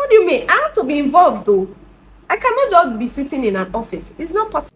What do you mean? I have to be involved though. I cannot just be sitting in an office. It's not possible.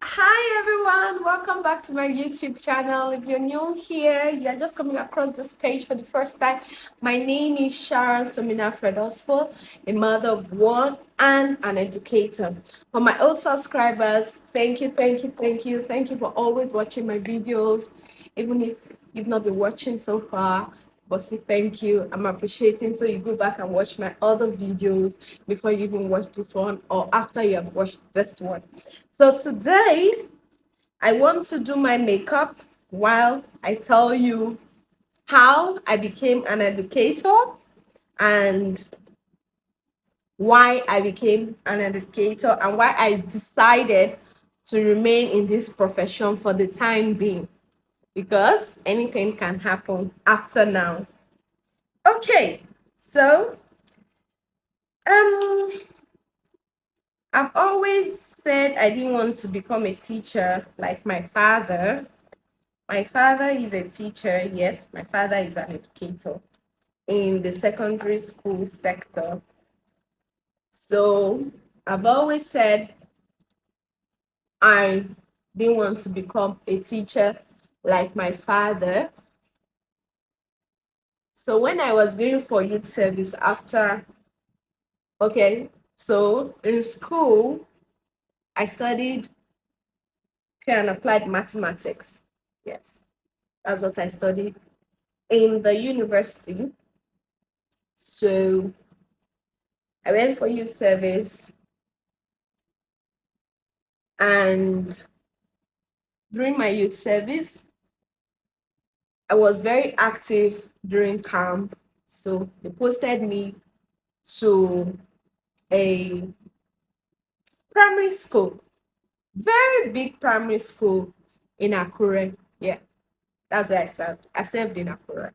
Hi everyone, welcome back to my YouTube channel. If you're new here, you're just coming across this page for the first time, my name is Sharon Somina Fredosfo, a mother of one and an educator. For my old subscribers, thank you for always watching my videos, even if you've not been watching so far. But say thank you, I'm appreciating. So you go back and watch my other videos before you even watch this one, or after you have watched this one. So today I want to do my makeup while I tell you how I became an educator and why I became an educator and why I decided to remain in this profession for the time being, because anything can happen after now. Okay, so I've always said I didn't want to become a teacher like my father. My father is a teacher. Yes, my father is an educator in the secondary school sector. So I've always said I didn't want to become a teacher like my father. So when I was going for youth service so in school, I studied pure and applied mathematics. Yes, that's what I studied in the university. So I went for youth service, and during my youth service, I was very active during camp. So they posted me to a primary school, very big primary school in Akure. Yeah, that's where I served. I served in Akure.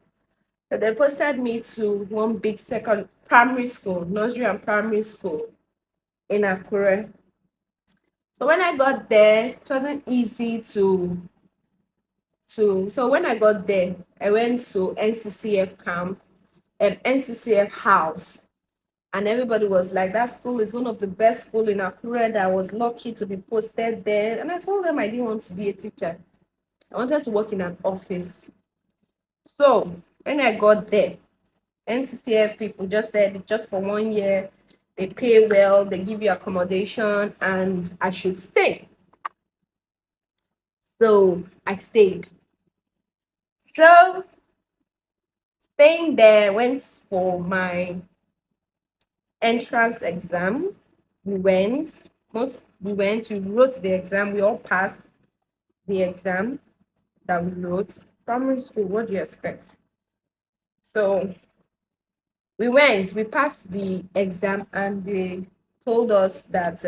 So they posted me to one big second primary school, nursery and primary school in Akure. So when I got there, it wasn't easy so when I got there, I went to NCCF camp and NCCF house. And everybody was like, that school is one of the best school in Akure, that I was lucky to be posted there. And I told them I didn't want to be a teacher. I wanted to work in an office. So when I got there, NCCF people just said just for 1 year, they pay well, they give you accommodation, and I should stay. So I stayed. So staying there, went for my entrance exam. We wrote the exam, we all passed the exam that we wrote. Primary school, what do you expect? So we passed the exam, and they told us that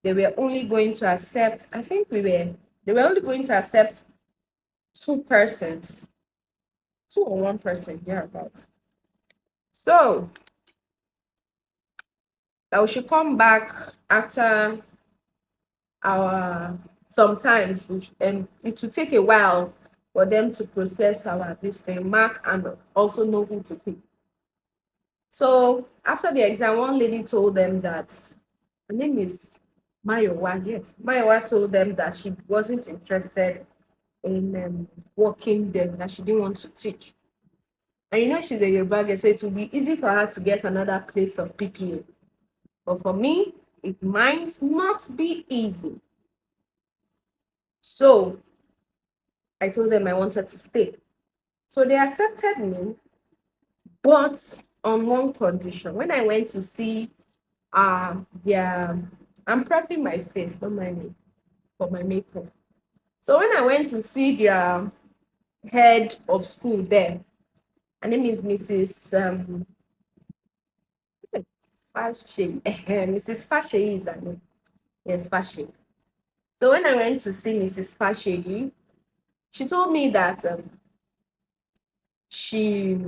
they were only going to accept, they were only going to accept 2 persons, 2 or 1 person, thereabouts. So that we should come back after our sometimes, and it will take a while for them to process our this thing, mark, and also know who to pick. So after the exam, one lady told them that her name is Mayowa. Yes, Mayowa told them that she wasn't interested in working there, that she didn't want to teach. And she's a Yoruba girl, so it will be easy for her to get another place of PPA. But for me, it might not be easy. So I told them I wanted to stay. So they accepted me, but on one condition. When I went to see their, I'm prepping my face, don't mind me, for my makeup. So when I went to see their head of school there, her name is Mrs. Fashe. Mrs. Fashe is her name. Yes, Fashe. So when I went to see Mrs. Fashe, she told me that she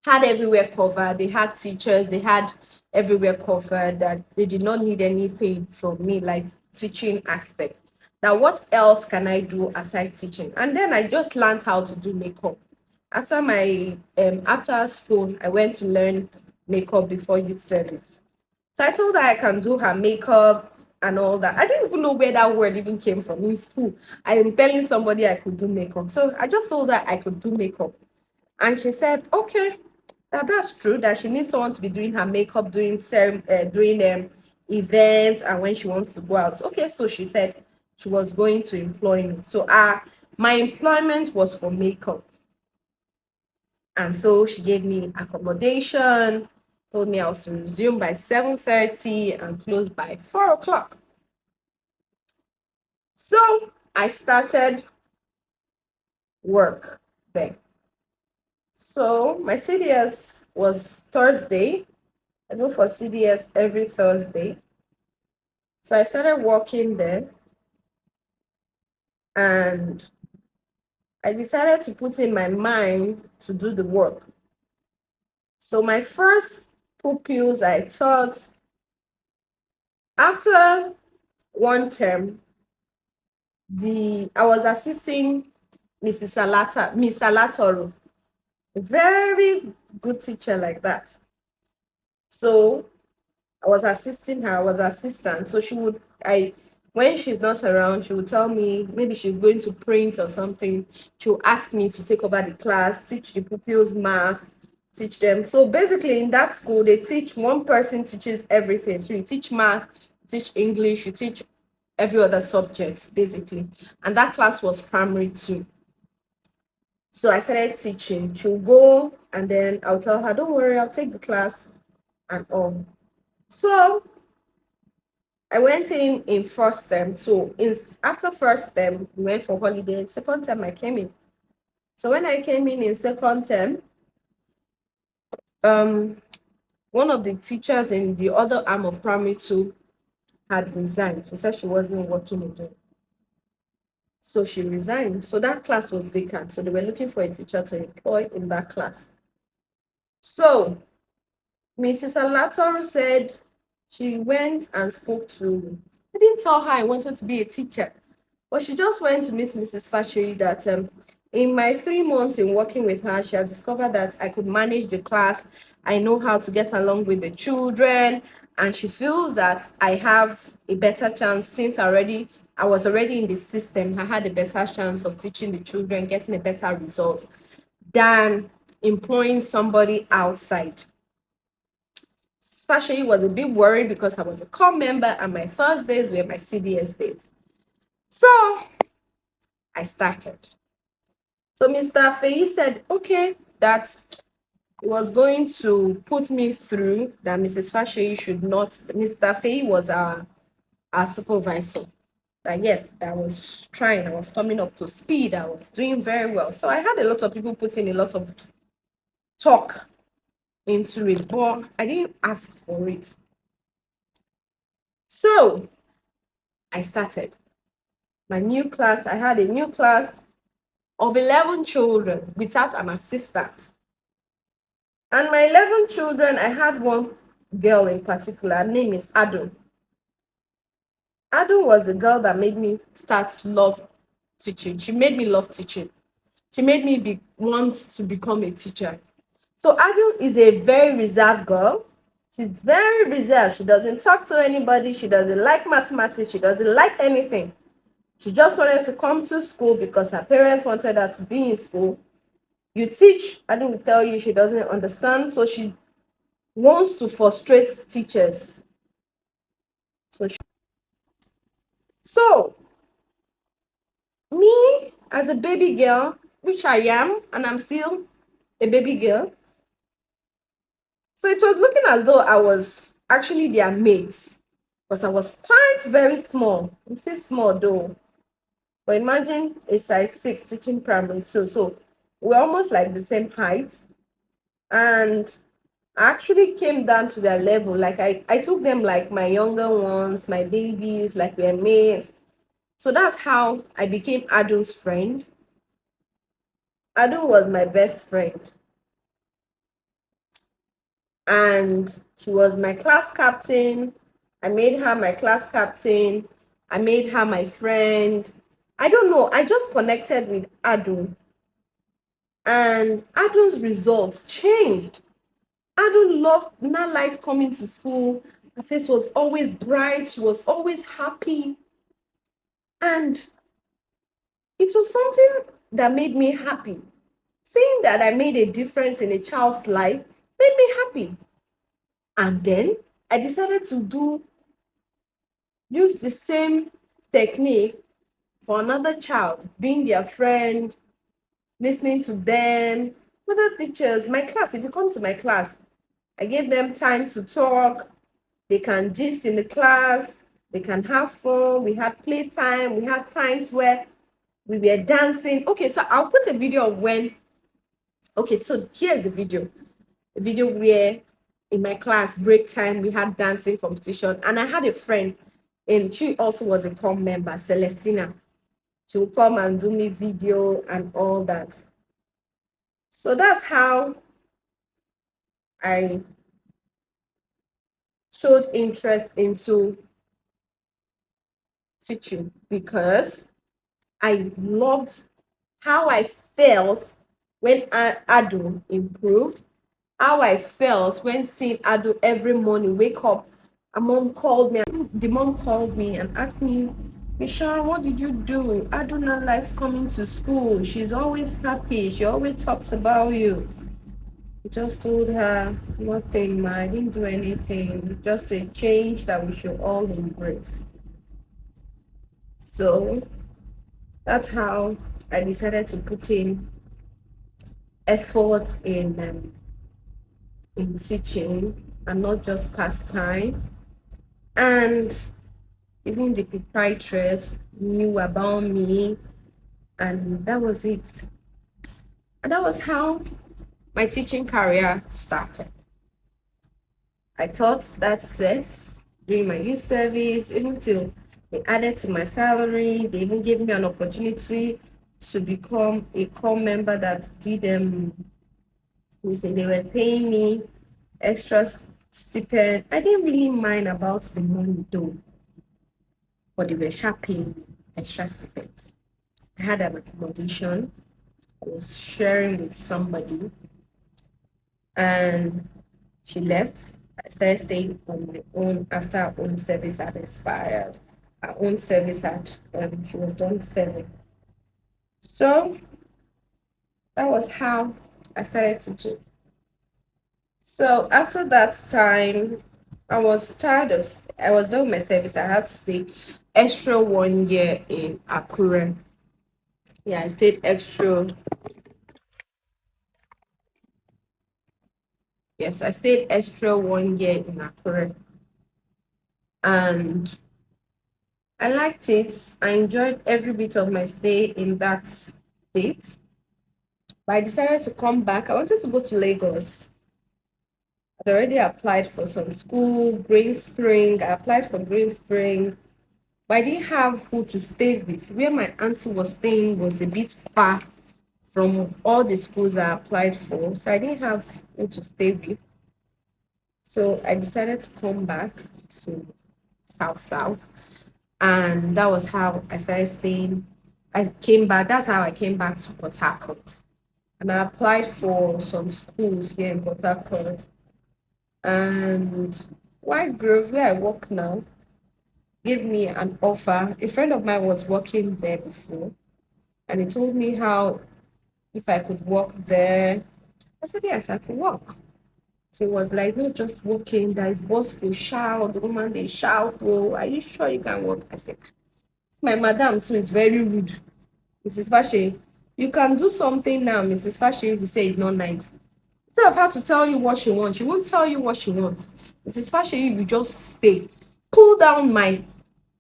had everywhere covered. They had teachers, they had everywhere covered, that they did not need anything from me, like teaching aspect. Now, what else can I do aside teaching? And then I just learned how to do makeup. After my after school, I went to learn makeup before youth service. So I told her I can do her makeup and all that. I didn't even know where that word even came from in school. I am telling somebody I could do makeup. So I just told her I could do makeup. And she said, okay, that's true, that she needs someone to be doing her makeup, doing events, and when she wants to go out. Okay, so she said she was going to employ me. So my employment was for makeup. And so she gave me accommodation, told me I was to resume by 7:30 and close by 4 o'clock. So I started work there. So my CDS was Thursday. I go for CDS every Thursday. So I started working there and I decided to put in my mind to do the work. So my first pupils, I taught after one term, I was assisting Miss Alatoro, a very good teacher like that. So I was assisting her, I was assistant. So when she's not around, she would tell me maybe she's going to print or something. She'll ask me to take over the class, teach the pupils math, teach them. So basically in that school, they teach, one person teaches everything. So you teach math, you teach English, you teach every other subject, basically. And that class was primary 2. So I started teaching. She'll go and then I'll tell her, don't worry, I'll take the class and all. So I went in first term. So after first term, we went for holiday. Second term, I came in. So when I came in second term, one of the teachers in the other arm of primary 2 had resigned. She said she wasn't working again. So she resigned. So that class was vacant. So they were looking for a teacher to employ in that class. So Mrs. Alator said she went and spoke to, I didn't tell her I wanted to be a teacher, but she just went to meet Mrs. Fashiri that in my 3 months in working with her, she had discovered that I could manage the class. I know how to get along with the children, and she feels that I have a better chance since I was already in the system. I had a better chance of teaching the children, getting a better result than employing somebody outside. Fashiri was a bit worried because I was a core member and my Thursdays were my CDS days. So I started. So Mr. Faye said, okay, that he was going to put me through, that Mrs. Fashiri should not, Mr. Faye was our supervisor. That yes, I was trying, I was coming up to speed, I was doing very well. So I had a lot of people putting a lot of talk into it, but I didn't ask for it. So I started my new class. I had a new class of 11 children without an assistant. And my 11 children, I had one girl in particular. Her name is Adu. Adu was the girl that made me love teaching. She made me love teaching. She made me want to become a teacher. So Adu is a very reserved girl. She's very reserved. She doesn't talk to anybody. She doesn't like mathematics. She doesn't like anything. She just wanted to come to school because her parents wanted her to be in school. You teach, Adu will tell you she doesn't understand, so she wants to frustrate teachers. So me as a baby girl, which I am, and I'm still a baby girl, so it was looking as though I was actually their mate, because I was quite very small. I'm still small though, but imagine a size 6 teaching primary 2, so we're almost like the same height. And I actually came down to their level. Like I took them like my younger ones, my babies, like we're mates. So that's how I became Adu's friend. Adu was my best friend. And she was my class captain. I made her my class captain. I made her my friend. I don't know. I just connected with Adu, and Adu's results changed. Adu loved, not liked coming to school. Her face was always bright. She was always happy. And it was something that made me happy. Seeing that I made a difference in a child's life made me happy. And then I decided to use the same technique for another child, being their friend, listening to them. Other teachers, my class, if you come to my class, I gave them time to talk. They can gist in the class, they can have fun. We had playtime, we had times where we were dancing. Okay, so I'll put a video of when. Okay, so here's the video. A video where in my class break time we had dancing competition, and I had a friend, and she also was a com member, Celestina. She would come and do me video and all that. So that's how I showed interest into teaching, because I loved how I felt when Adu improved, how I felt when seeing Adu every morning wake up. A mom called me, the mom called me and asked me, Michelle, what did you do? Adu not likes coming to school. She's always happy. She always talks about you. I just told her, nothing, ma, I didn't do anything. Just a change that we should all embrace. So that's how I decided to put in effort in teaching and not just pastime. And even the proprietress knew about me, and that was it. And that was how my teaching career started. I thought that's it during my youth service, even till they added to my salary. They even gave me an opportunity to become a core member that did they say they were paying me extra stipend. I didn't really mind about the money though, but they were sharp paying me extra stipends. I had an accommodation. I was sharing with somebody, and she left. I started staying on my own after our own service had expired. Our own service had she was done serving. So that was how I started to do. So after that time, I was I was done with my service. I had to stay extra 1 year in Akure. Yeah, I stayed extra. Yes, I stayed extra 1 year in Akure. And I liked it. I enjoyed every bit of my stay in that state. But I decided to come back. I wanted to go to Lagos. I'd already applied for some school, Green Spring. I applied for Green Spring, but I didn't have who to stay with. Where my auntie was staying was a bit far from all the schools I applied for, so I didn't have who to stay with. So I decided to come back to South South, and that was how I started staying. I came back. That's how I came back to Port Harcourt, and I applied for some schools here in Port Harcourt. And White Grove, where I work now, gave me an offer. A friend of mine was working there before, and he told me how if I could work there. I said, yes, I could work. So it was like, not just working, that his boss will shout, the woman they shout, oh, are you sure you can work? I said, my madam too is very rude. Mrs. Fashe, you can do something now, Mrs. Fashe will say it's not nice. Instead of her to tell you what she wants, she won't tell you what she wants. Mrs. Fashe will just stay. Pull down my.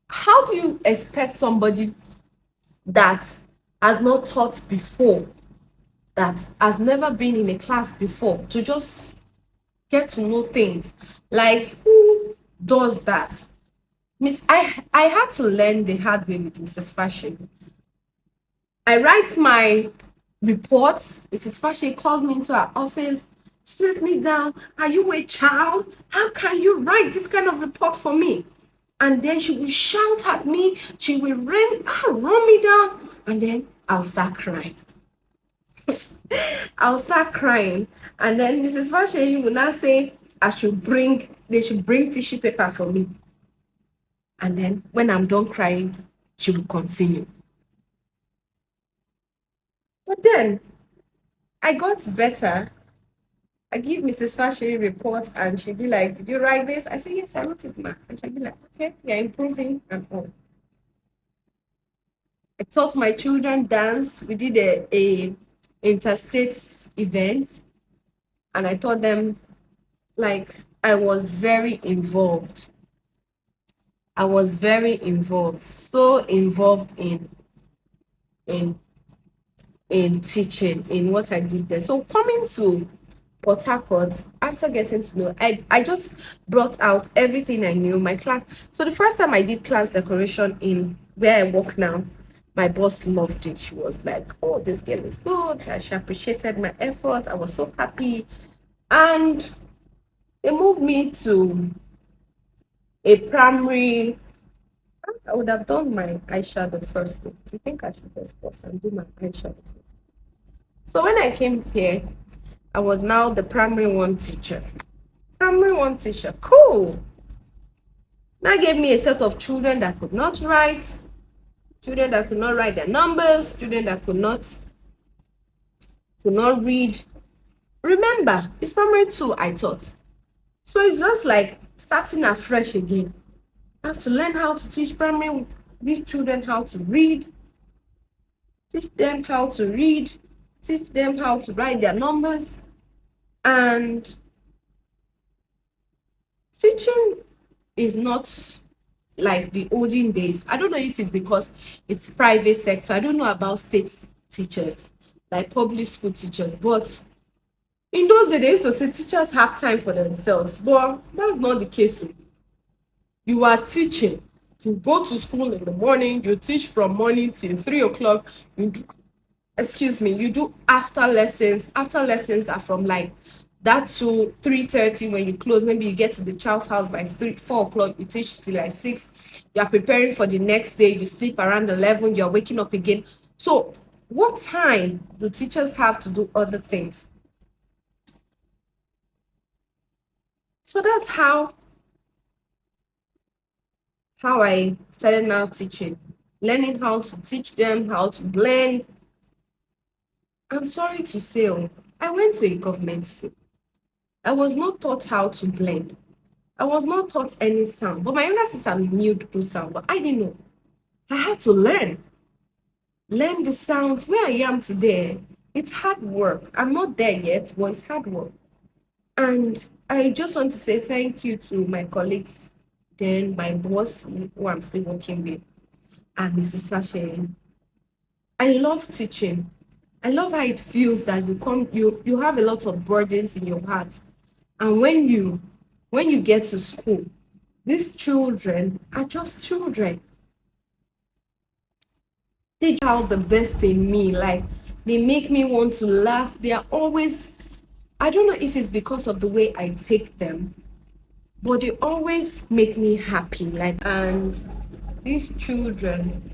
How do you expect somebody that has not taught before, that has never been in a class before, to just get to know things? Like, who does that? I had to learn the hard way with Mrs. Fashion. I write my reports. Mrs. Fashion calls me into her office. She sits me down. Are you a child? How can you write this kind of report for me? and then she will shout at me. She will run me down, and then I'll start crying. I'll start crying, and then Mrs. Fashayi will now say they should bring tissue paper for me. And then when I'm done crying, she will continue. But then I got better. I give Mrs. Fashayi report, and she'll be like, "Did you write this?" I say, "Yes, I wrote it, ma." And she'll be like, "Okay, you're improving and all." I taught my children dance. We did a interstate event, and I taught them, like, I was very involved. I was very involved, so involved in in teaching, in what I did there. So coming to Port Harcourt, after getting to know, I just brought out everything I knew, my class. So the first time I did class decoration in where I work now, my boss loved it. She was like, "Oh, this girl is good." She appreciated my effort. I was so happy. And they moved me to a primary. I would have done my eyeshadow first. I think I should just pause and do my eyeshadow first. So when I came here, I was now the primary one teacher. Primary one teacher, cool. Now gave me a set of children that could not write, children that could not write their numbers, children that could not read. Remember, it's primary two, I taught. So it's just like starting afresh again. I have to learn how to teach primary these children how to read, teach them how to read, teach them how to write their numbers. And teaching is not like the olden days. I don't know if it's because it's private sector. I don't know about state teachers, like public school teachers. But in those days, they used to say teachers have time for themselves. But that's not the case. You are teaching. You go to school in the morning, you teach from morning till 3 o'clock. You do, excuse me, you do after lessons. After lessons are from like that to 3:30 when you close. Maybe you get to the child's house by 4 o'clock. You teach till like 6. You are preparing for the next day. You sleep around 11. You are waking up again. So what time do teachers have to do other things? So that's how I started now teaching, learning how to teach them how to blend. I'm sorry to say, oh, I went to a government school. I was not taught how to blend. I was not taught any sound, but my younger sister knew to do sound, but I didn't know. I had to learn the sounds. Where I am today, it's hard work. I'm not there yet, but it's hard work. And I just want to say thank you to my colleagues, then my boss, who I'm still working with, and Mrs. Fashe. I love teaching. I love how it feels that you have a lot of burdens in your heart. And when you get to school, these children are just children. They have the best in me. Like, they make me want to laugh. They are always, I don't know if it's because of the way I take them, but they always make me happy. Like, and these children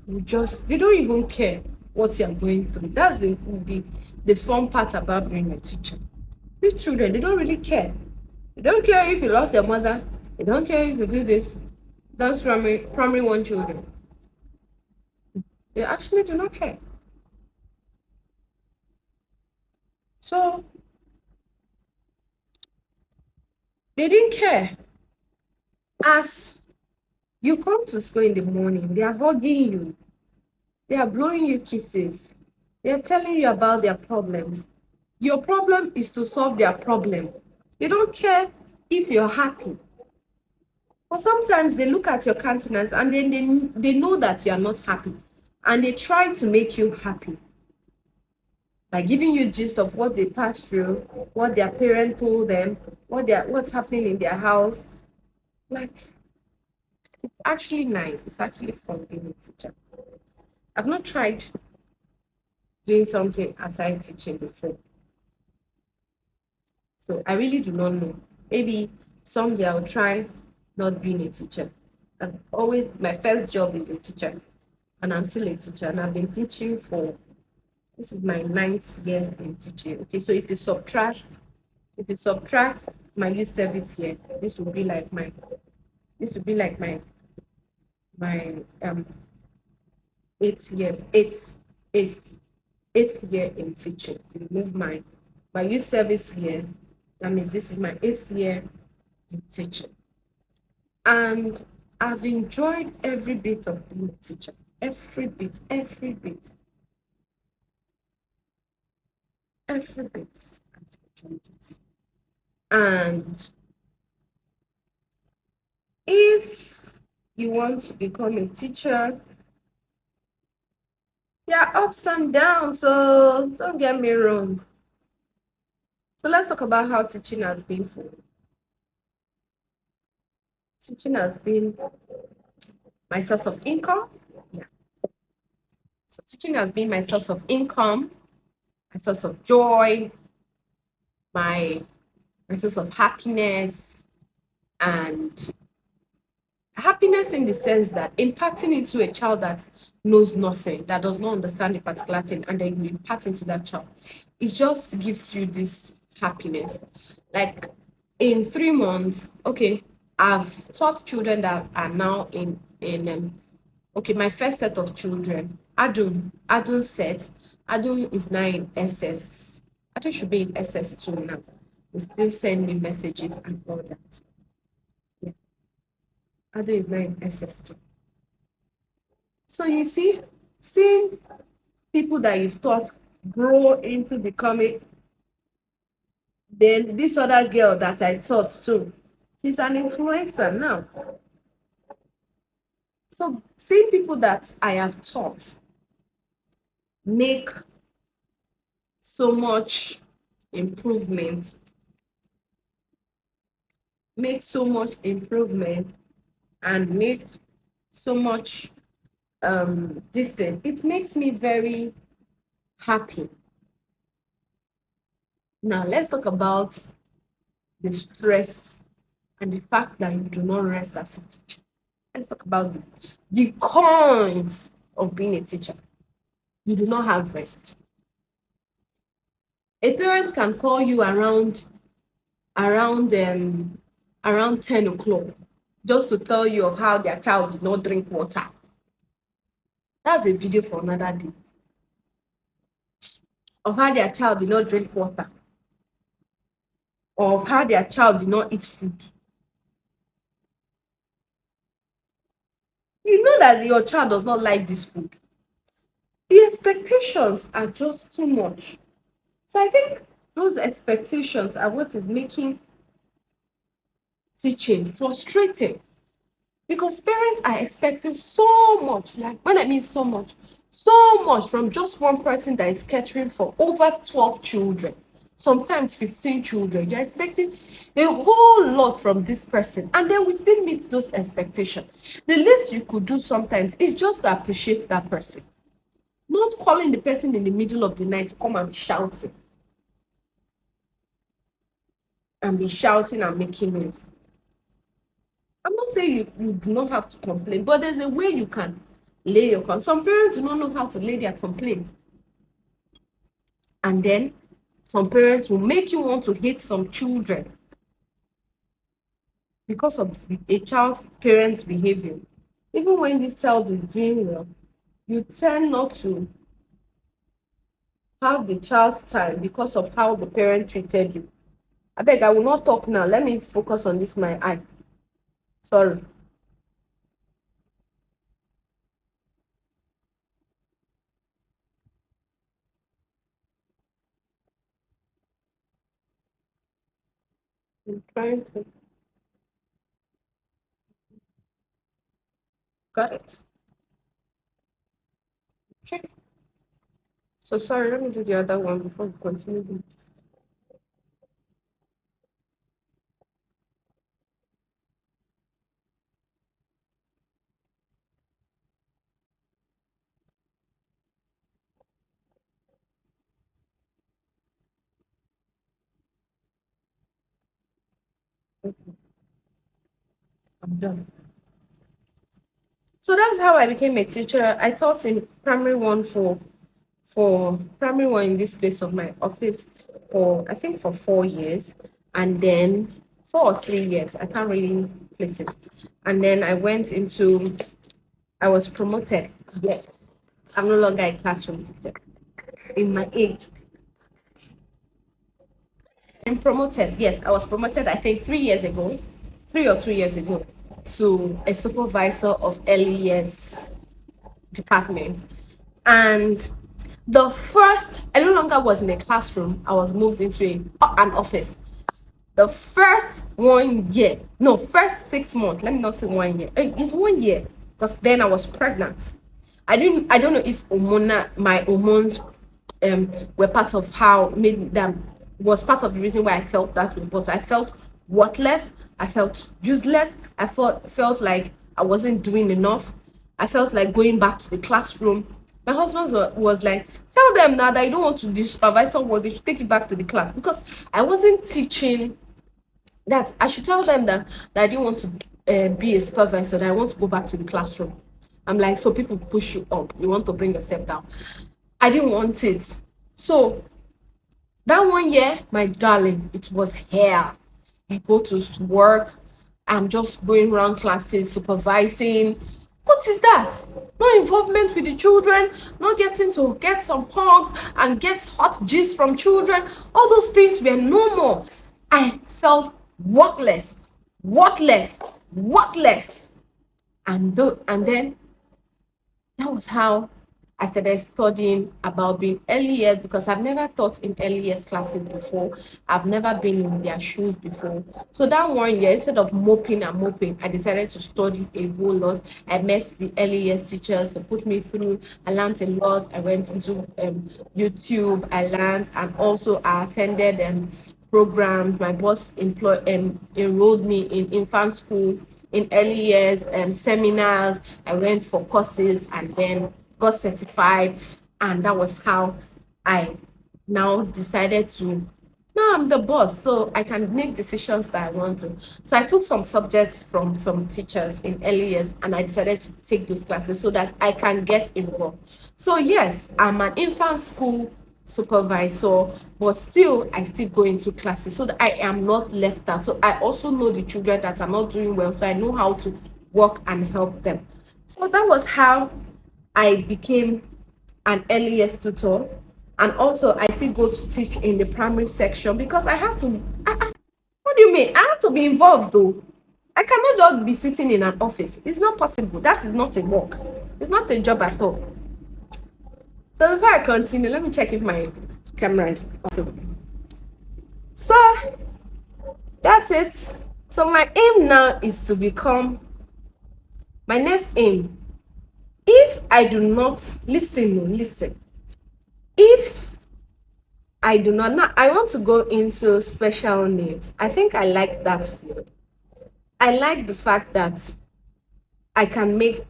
they don't even care what you're going through. That's the fun part about being a teacher. These children, they don't really care. They don't care if you lost your mother. They don't care if you do this. That's primary one children. They actually do not care. So they didn't care. As you come to school in the morning, they are hugging you. They are blowing you kisses. They are telling you about their problems. Your problem is to solve their problem. They don't care if you're happy. But sometimes they look at your countenance and then they know that you're not happy. And they try to make you happy by giving you gist of what they passed through, what their parent told them, what's happening in their house. Like, it's actually nice. It's actually fun being a teacher. I've not tried doing something aside teaching before. So I really do not know. Maybe someday I'll try not being a teacher. I've always, my first job is a teacher, and I'm still a teacher, and I've been teaching for, this is my ninth year in teaching. Okay, so if you subtract my youth service year, this would be like my 8 years, eighth, eighth year in teaching. Remove my youth service year, that means this is my 8th year in teaching. And I've enjoyed every bit of being a teacher. Every bit, every bit. I've enjoyed it. And if you want to become a teacher, there are ups and downs, so don't get me wrong. So let's talk about how teaching has been for me. Teaching has been my source of income. Yeah. So teaching has been my source of income, my source of joy, my my source of happiness, and happiness in the sense that impacting into a child that knows nothing, that does not understand a particular thing, and then you impart into that child, it just gives you this happiness. Like in 3 months, okay, I've taught children that are now in okay, my first set of children, Adun set, Adun is now in SS. Adun should be in SS2 now. They still send me messages and all that. Yeah, Adun is now in SS2. So you see, seeing people that you've taught grow into becoming, then this other girl that I taught too, she's an influencer now. So seeing people that I have taught make so much improvement, make so much improvement and make so much distance, it makes me very happy. Now let's talk about the stress and the fact that you do not rest as a teacher. Let's talk about the cons of being a teacher. You do not have rest. A parent can call you around around 10 o'clock just to tell you of how their child did not drink water. That's a video for another day. Of how their child did not drink water, or of how their child did not eat food. You know that your child does not like this food. The expectations are just too much. So I think those expectations are what is making teaching frustrating, because parents are expecting so much. Like when I mean so much from just one person that is catering for over 12 children, sometimes 15 children. You're expecting a whole lot from this person, and then we still meet those expectations. The least you could do sometimes is just to appreciate that person, not calling the person in the middle of the night to come and be shouting and making noise. I'm not saying you do not have to complain, but there's a way you can lay your complaint. Some parents do not know how to lay their complaint. And then some parents will make you want to hate some children because of a child's parent's behavior. Even when this child is doing well, you tend not to have the child's time because of how the parent treated you. I beg, I will not talk now. Let me focus on this, my eye. Sorry. I'm trying to. Got it. Okay. So sorry, let me do the other one before we continue this. I'm done. So that's how I became a teacher. I taught in primary one for primary one in this place of my office for I think for 4 years, and then 4 or 3 years. I can't really place it. And then I was promoted. Yes. I'm no longer a classroom teacher. In my age, I'm promoted. Yes, I was promoted, I think 3 years ago, 3 or 2 years ago, to a supervisor of early years department. And I no longer was in a classroom, I was moved into an office. The first 1 year, no, first 6 months, let me not say 1 year, it's 1 year, because then I was pregnant. I don't know if my hormones were part of how made them was part of the reason why I felt that way. But I felt worthless, I felt useless, I felt like I wasn't doing enough. I felt like going back to the classroom. My husband was like, tell them now that you don't want to do supervisor work, they should take you back to the class, because I wasn't teaching. That I should tell them that I didn't want to be a supervisor, that I want to go back to the classroom. I'm like, so people push you up, you want to bring yourself down. I didn't want it. So that 1 year, my darling, it was hell. I go to work, I'm just going around classes, supervising. What is that? No involvement with the children, not getting to get some hugs and get hot gist from children. All those things were no more. I felt worthless, worthless, worthless. And then that was how I started studying about being early years, because I've never taught in early years classes before. I've never been in their shoes before. So that 1 year, instead of moping and moping, I decided to study a whole lot. I met the early years teachers to put me through. I learned a lot. I went into YouTube. I learned, and also I attended programs. My boss enrolled me in infant school, in early years seminars. I went for courses and then got certified, and that was how I now decided to, now I'm the boss, so I can make decisions that I want to. So I took some subjects from some teachers in early years, and I decided to take those classes so that I can get involved. So yes, I'm an infant school supervisor, but still I still go into classes so that I am not left out. So I also know the children that are not doing well, so I know how to work and help them. So that was how I became an early years tutor. And also I still go to teach in the primary section, because I have to. What do you mean? I have to be involved though. I cannot just be sitting in an office. It's not possible. That is not a work. It's not a job at all. So before I continue, let me check if my camera is on. So that's it. So my aim now is to become, my next aim, if I do not listen, if I do not, now I want to go into special needs. I think I like that field. I like the fact that I can make,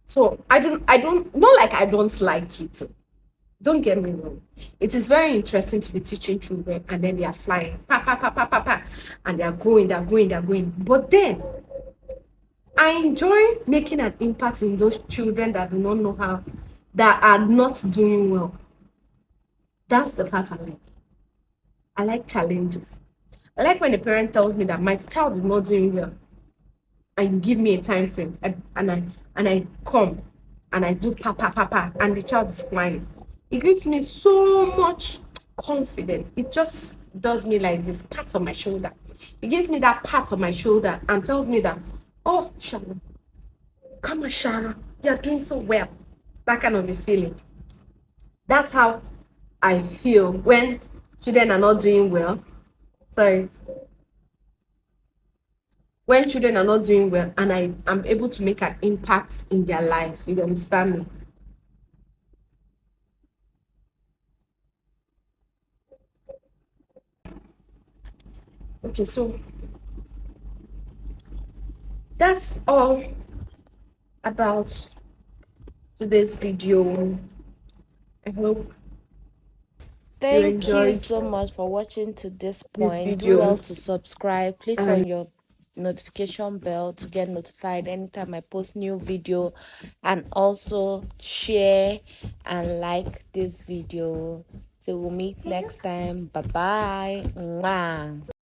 so I don't not like I don't like it. Don't get me wrong. It is very interesting to be teaching children, and then they are flying, pa pa pa pa pa pa, and they are going. But then I enjoy making an impact in those children that do not know how, that are not doing well. That's the part I like. I like challenges. I like when a parent tells me that my child is not doing well, and you give me a time frame, and I come and I do pa pa pa pa, and the child is flying. It gives me so much confidence. It just does me like this pat on my shoulder. It gives me that pat on my shoulder and tells me that, oh Sharon, come on Sharon, you're doing so well. That kind of a feeling. That's how I feel when children are not doing well. Sorry, when children are not doing well, and I am able to make an impact in their life. You understand me? Okay, so that's all about today's video. I hope you Thank you enjoyed so much for watching to this this point. Do well video. to subscribe. Click on And your notification bell to get notified anytime I post new video, and also share and like this video. So we'll meet next time. Bye bye. Mwah.